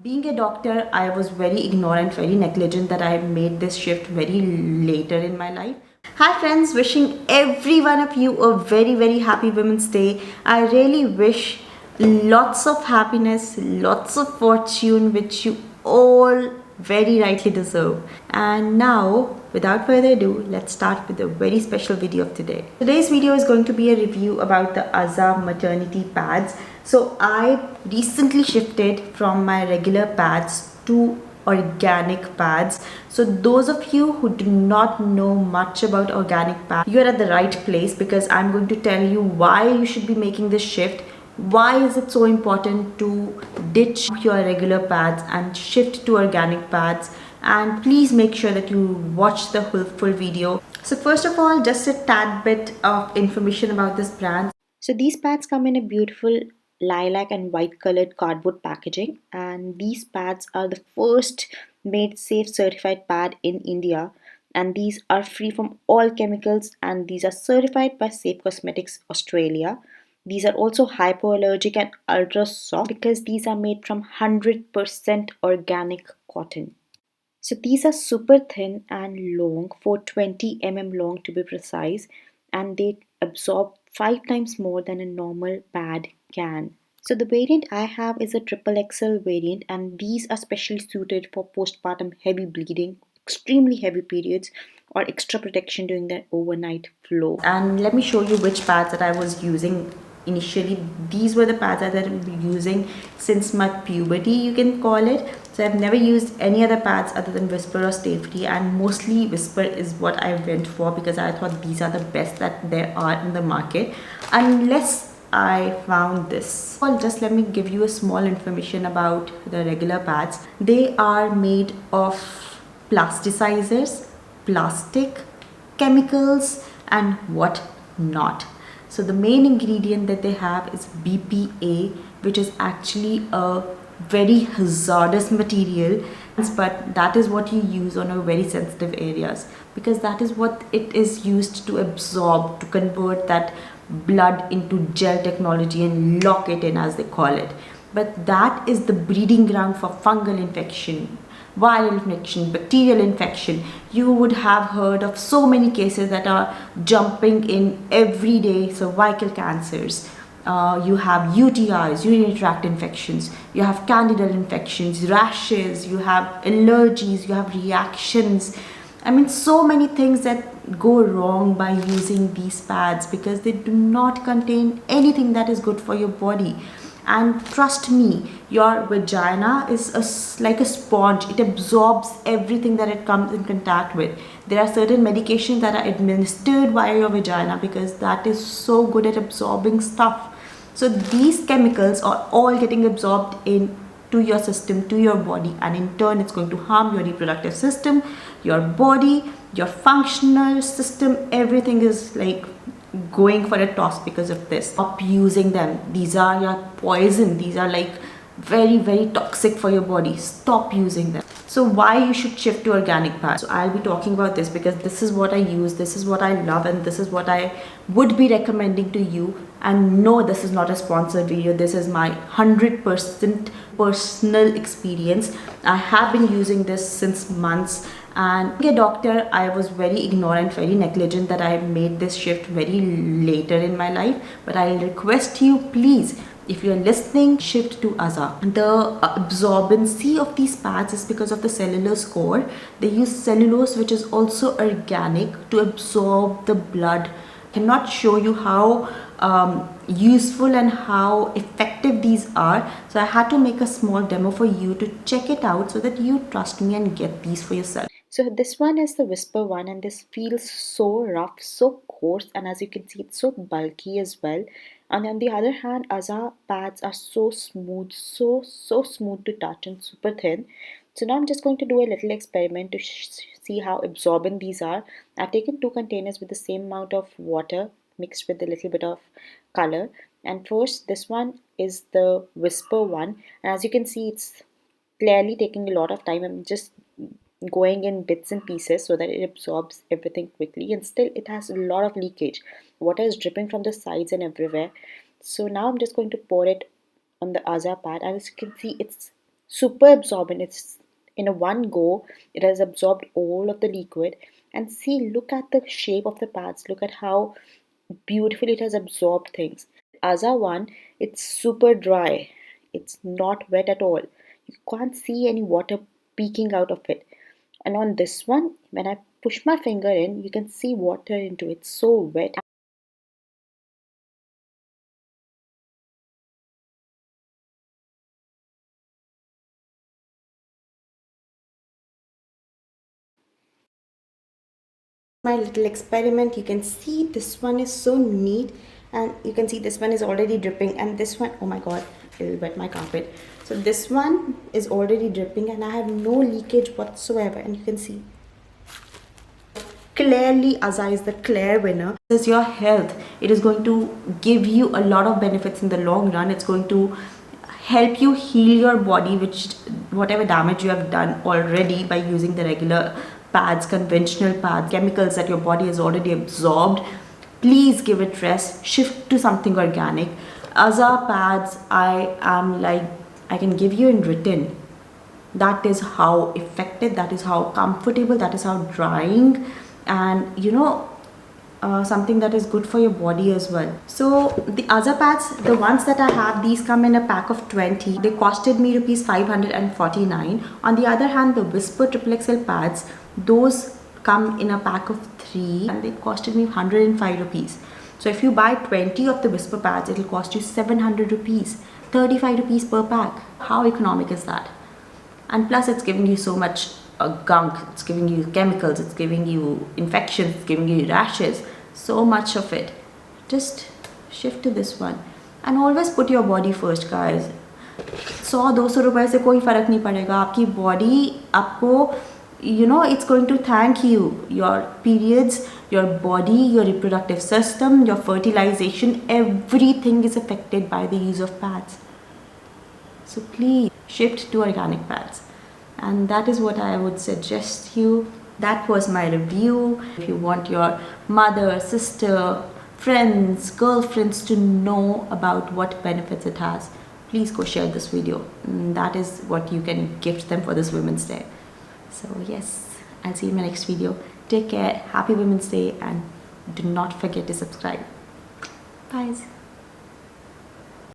Being a doctor, I was very ignorant, very negligent that I made this shift very later in my life. Hi friends, wishing every one of you a very happy Women's Day. I really wish lots of happiness, lots of fortune, which you all very rightly deserve. And now, without further ado, let's start with a very special video of today. Today's video is going to be a review about the Azah maternity pads. So I recently shifted from my regular pads to organic pads. So those of you who do not know much about organic pads, you're at the right place, because I'm going to tell you why you should be making this shift. Why is it so important to ditch your regular pads and shift to organic pads? And please make sure that you watch the full video. So first of all, just a tad bit of information about this brand. So these pads come in a beautiful lilac and white colored cardboard packaging, and these pads are the first made safe certified pad in India, and these are free from all chemicals, and these are certified by Safe Cosmetics Australia. These are also hypoallergic and ultra soft because these are made from 100% organic cotton. So these are super thin and long, 420 long to be precise, and they absorb 5 times more than a normal pad can. So the variant I have is a triple XL variant, and these are specially suited for postpartum heavy bleeding, extremely heavy periods, or extra protection during the overnight flow. And let me show you which pads that I was using initially. These were the pads that I've been using since my puberty, you can call it. So I've never used any other pads other than Whisper or Stay Free, and mostly Whisper is what I went for because I thought these are the best that there are in the market, unless I found this. Well, just let me give you a small information about the regular pads. They are made of plasticizers, plastic, chemicals, and what not. So the main ingredient that they have is BPA, which is actually a very hazardous material, but that is what you use on a very sensitive areas, because that is what it is used to absorb, to convert that blood into gel technology and lock it in, as they call it. But that is the breeding ground for fungal infection, viral infection, bacterial infection. You would have heard of so many cases that are jumping in every day. Cervical cancers, you have UTIs, urinary tract infections, you have candidal infections, rashes, you have allergies, you have reactions. I mean, so many things that go wrong by using these pads because they do not contain anything that is good for your body. And trust me, your vagina is like a sponge. It absorbs everything that it comes in contact with. There are certain medications that are administered via your vagina because that is so good at absorbing stuff. So these chemicals are all getting absorbed into your system, to your body, and in turn it's going to harm your reproductive system, your body, your functional system. Everything is like going for a toss because of this. Stop using them. These are your poison. These are like very toxic for your body. Stop using them. So why you should shift to organic pads? So I'll be talking about this because this is what I use, this is what I love, and this is what I would be recommending to you. And no, this is not a sponsored video. This is my 100% personal experience. I have been using this since months, and being a doctor, I was very ignorant, very negligent that I made this shift very later in my life. But I'll request you, please, if you're listening, shift to Azah. The absorbency of these pads is because of the cellulose core. They use cellulose, which is also organic, to absorb the blood. I cannot show you how useful and how effective these are, so I had to make a small demo for you to check it out so that you trust me and get these for yourself. So this one is the Whisper one, and this feels so rough, so coarse, and as you can see, it's so bulky as well. And on the other hand, Azah pads are so smooth, so smooth to touch and super thin. So now I'm just going to do a little experiment to see how absorbent these are. I've taken 2 containers with the same amount of water mixed with a little bit of color. And first, this one is the Whisper one, and as you can see, it's clearly taking a lot of time. I'm just going in bits and pieces so that it absorbs everything quickly, and still it has a lot of leakage. Water is dripping from the sides and everywhere. So now I'm just going to pour it on the Azah pad, and as you can see, it's super absorbent. It's in a one go, it has absorbed all of the liquid. And see, look at the shape of the pads. Look at how beautifully it has absorbed things. Azah one, it's super dry. It's not wet at all. You can't see any water peeking out of it. And on this one, when I push my finger in, you can see water into it. It's so wet. My little experiment, you can see this one is so neat, and you can see this one is already dripping, and this one, oh my god, it will wet my carpet. So this one is already dripping and I have no leakage whatsoever, and you can see clearly Azah is the clear winner. This is your health. It is going to give you a lot of benefits in the long run. It's going to help you heal your body, which whatever damage you have done already by using the regular pads, conventional pads, chemicals that your body has already absorbed. Please give it rest, shift to something organic. Azah pads, I can give you in written. That is how effective, that is how comfortable, that is how drying, and something that is good for your body as well. So the Azah pads, the ones that I have, these come in a pack of 20. They costed me rupees 549. On the other hand, the Whisper Triple XL pads, those come in a pack of 3 and they costed me 105 rupees. So if you buy 20 of the Whisper pads, it will cost you 700 rupees, 35 rupees per pack. How economic is that? And plus it's giving you so much gunk, it's giving you chemicals, it's giving you infections, it's giving you rashes, so much of it. Just shift to this one and always put your body first, guys. 100-200 रुपए से कोई फर्क नहीं पड़ेगा, आपकी body आपको it's going to thank you. Your periods, your body, your reproductive system, your fertilization, everything is affected by the use of pads. So please shift to organic pads, and that is what I would suggest you. That was my review. If you want your mother, sister, friends, girlfriends to know about what benefits it has, please go share this video. That is what you can gift them for this Women's Day. So yes, I'll see you in my next video. Take care, happy Women's Day, and do not forget to subscribe. Bye.